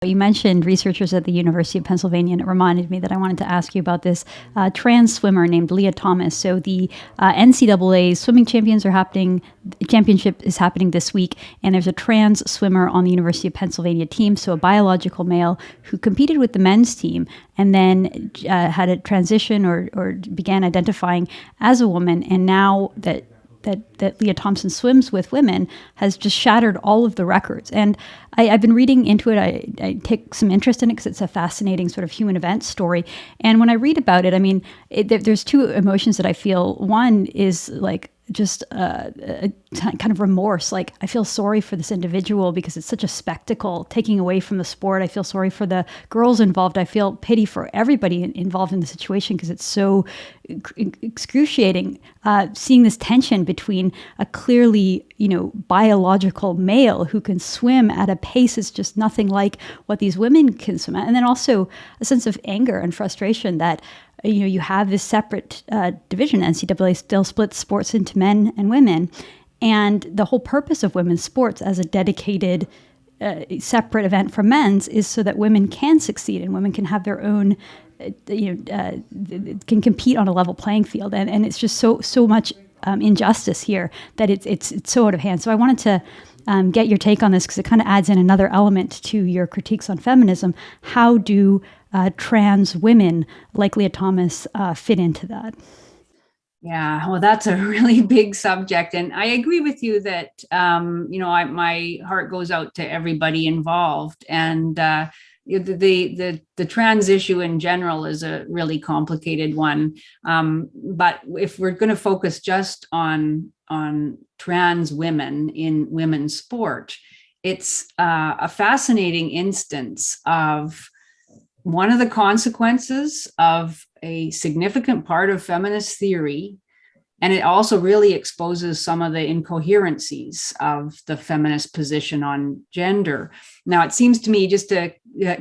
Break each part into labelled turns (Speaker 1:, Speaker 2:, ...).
Speaker 1: You mentioned researchers at the University of Pennsylvania, and it reminded me that I wanted to ask you about this trans swimmer named Lia Thomas. So the NCAA swimming championship is happening this week, and there's a trans swimmer on the University of Pennsylvania team, so a biological male who competed with the men's team and then had a transition or began identifying as a woman, and now that Lia Thompson swims with women has just shattered all of the records. And I've been reading into it. I take some interest in it because it's a fascinating sort of human event story. And when I read about it, I mean, there's two emotions that I feel. One is like just a kind of remorse. Like, I feel sorry for this individual because it's such a spectacle taking away from the sport. I feel sorry for the girls involved. I feel pity for everybody involved in the situation because it's so excruciating seeing this tension between a clearly, biological male who can swim at a pace that's just nothing like what these women can swim at. And then also a sense of anger and frustration that you have this separate division. NCAA still splits sports into men and women. And the whole purpose of women's sports as a dedicated separate event from men's is so that women can succeed and women can have their own, can compete on a level playing field. And it's just so much injustice here that it's so out of hand. So I wanted to get your take on this because it kind of adds in another element to your critiques on feminism. How do trans women like Lia Thomas fit into that?
Speaker 2: Yeah, well, that's a really big subject. And I agree with you that, my heart goes out to everybody involved. And the trans issue in general is a really complicated one. But if we're going to focus just on trans women in women's sport, it's a fascinating instance of one of the consequences of a significant part of feminist theory, and it also really exposes some of the incoherencies of the feminist position on gender. Now, it seems to me, just to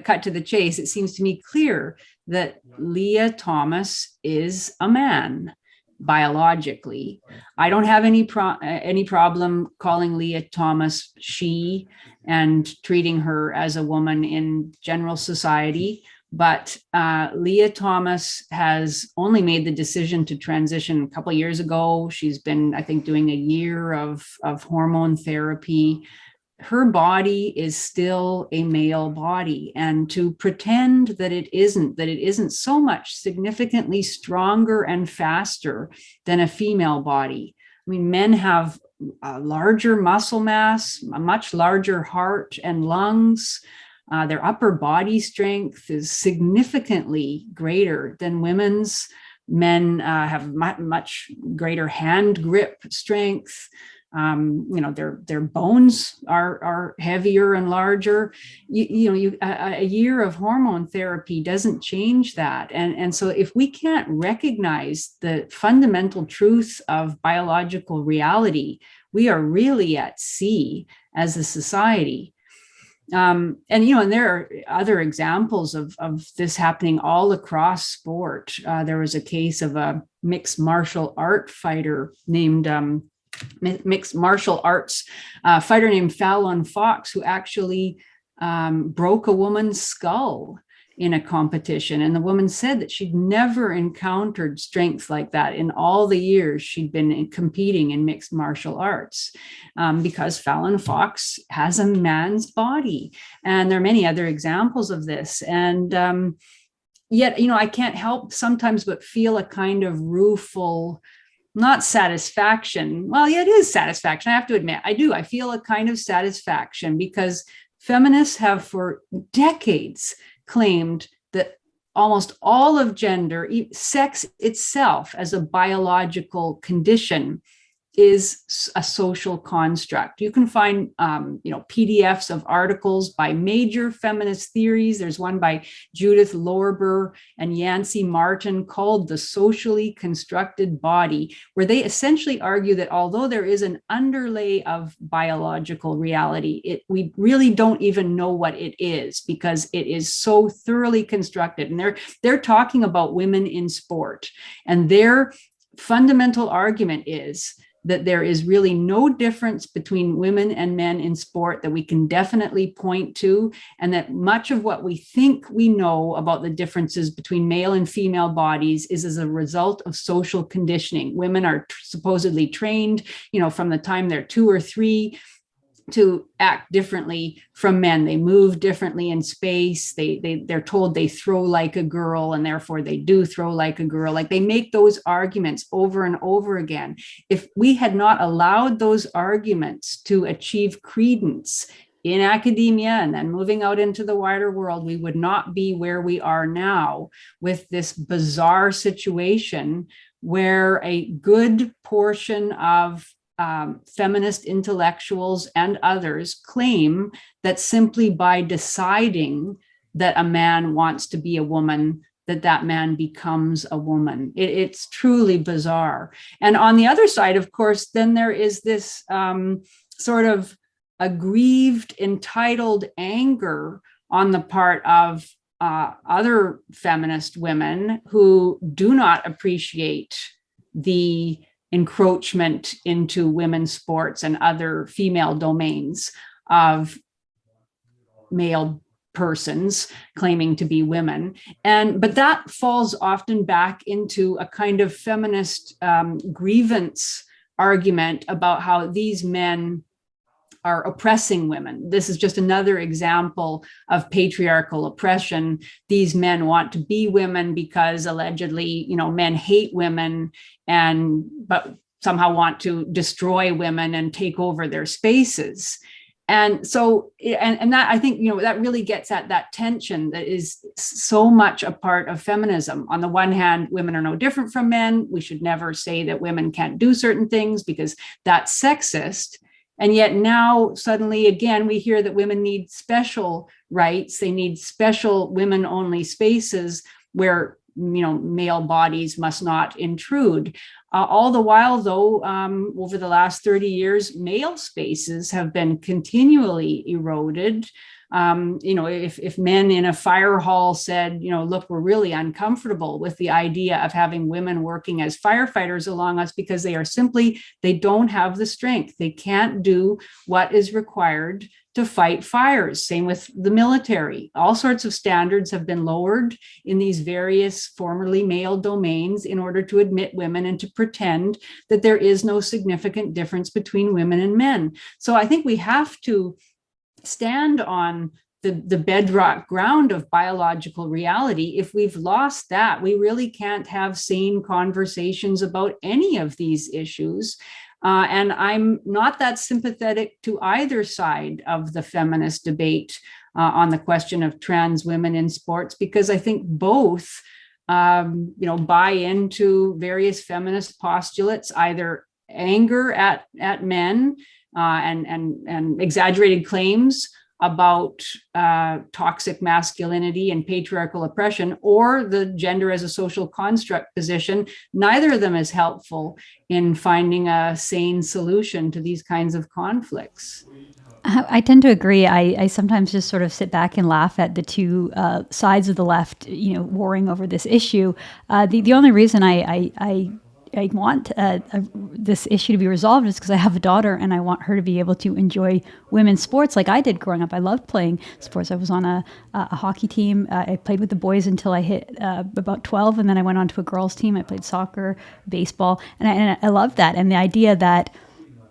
Speaker 2: cut to the chase, it seems to me clear that Lia Thomas is a man biologically. I don't have any problem calling Lia Thomas she and treating her as a woman in general society. But Lia Thomas has only made the decision to transition a couple of years ago. She's been, I think, doing a year of hormone therapy. Her body is still a male body, and to pretend that it isn't so much significantly stronger and faster than a female body. I mean, men have a larger muscle mass, a much larger heart and lungs. Their upper body strength is significantly greater than women's. Men have much greater hand grip strength. Their bones are heavier and larger. A year of hormone therapy doesn't change that. And so if we can't recognize the fundamental truth of biological reality, we are really at sea as a society. And there are other examples of this happening all across sport. There was a case of a mixed martial art fighter named fighter named Fallon Fox, who actually broke a woman's skull in a competition. And the woman said that she'd never encountered strength like that in all the years she'd been competing in mixed martial arts, because Fallon Fox has a man's body. And there are many other examples of this. And yet, I can't help sometimes but feel a kind of rueful, not satisfaction. Well, yeah, it is satisfaction. I have to admit, I do. I feel a kind of satisfaction because feminists have for decades claimed that almost all of gender, sex itself as a biological condition, is a social construct. You can find, PDFs of articles by major feminist theories. There's one by Judith Lorber and Yancey Martin called The Socially Constructed Body, where they essentially argue that although there is an underlay of biological reality, we really don't even know what it is because it is so thoroughly constructed. And they're talking about women in sport, and their fundamental argument is that there is really no difference between women and men in sport that we can definitely point to, and that much of what we think we know about the differences between male and female bodies is as a result of social conditioning. Women are supposedly trained, from the time they're 2 or 3 to act differently from men. They move differently in space. They're told they throw like a girl, and therefore they do throw like a girl. Like, they make those arguments over and over again. If we had not allowed those arguments to achieve credence in academia and then moving out into the wider world, we would not be where we are now, with this bizarre situation where a good portion of feminist intellectuals and others claim that simply by deciding that a man wants to be a woman, that man becomes a woman. It's truly bizarre. And on the other side, of course, then there is this sort of aggrieved, entitled anger on the part of other feminist women who do not appreciate the encroachment into women's sports and other female domains of male persons claiming to be women. But that falls often back into a kind of feminist grievance argument about how these men are oppressing women. This is just another example of patriarchal oppression. These men want to be women because allegedly, men hate women but somehow want to destroy women and take over their spaces. And so, and that, I think, that really gets at that tension that is so much a part of feminism. On the one hand, women are no different from men. We should never say that women can't do certain things because that's sexist. And yet now suddenly, again, we hear that women need special rights. They need special women-only spaces where, male bodies must not intrude. All the while, though, over the last 30 years, male spaces have been continually eroded. If men in a fire hall said, look, we're really uncomfortable with the idea of having women working as firefighters along us because they don't have the strength. They can't do what is required to fight fires. Same with the military. All sorts of standards have been lowered in these various formerly male domains in order to admit women and to pretend that there is no significant difference between women and men. So I think we have to stand on the bedrock ground of biological reality. If we've lost that, we really can't have sane conversations about any of these issues. And I'm not that sympathetic to either side of the feminist debate on the question of trans women in sports, because I think both, buy into various feminist postulates, either anger at men and exaggerated claims about toxic masculinity and patriarchal oppression, or the gender as a social construct position. Neither of them is helpful in finding a sane solution to these kinds of conflicts.
Speaker 1: I tend to agree. I sometimes just sort of sit back and laugh at the two sides of the left, warring over this issue. The only reason I want this issue to be resolved is because I have a daughter and I want her to be able to enjoy women's sports like I did growing up. I loved playing sports. I was on a hockey team. I played with the boys until I hit about 12, and then I went on to a girls team. I played soccer, baseball, and I loved that. And the idea that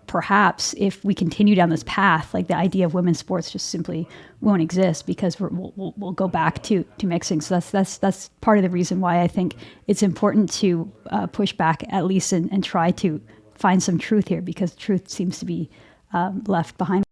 Speaker 1: perhaps if we continue down this path, like the idea of women's sports just simply won't exist because we'll go back to mixing. So that's part of the reason why I think it's important to push back at least and try to find some truth here, because truth seems to be left behind.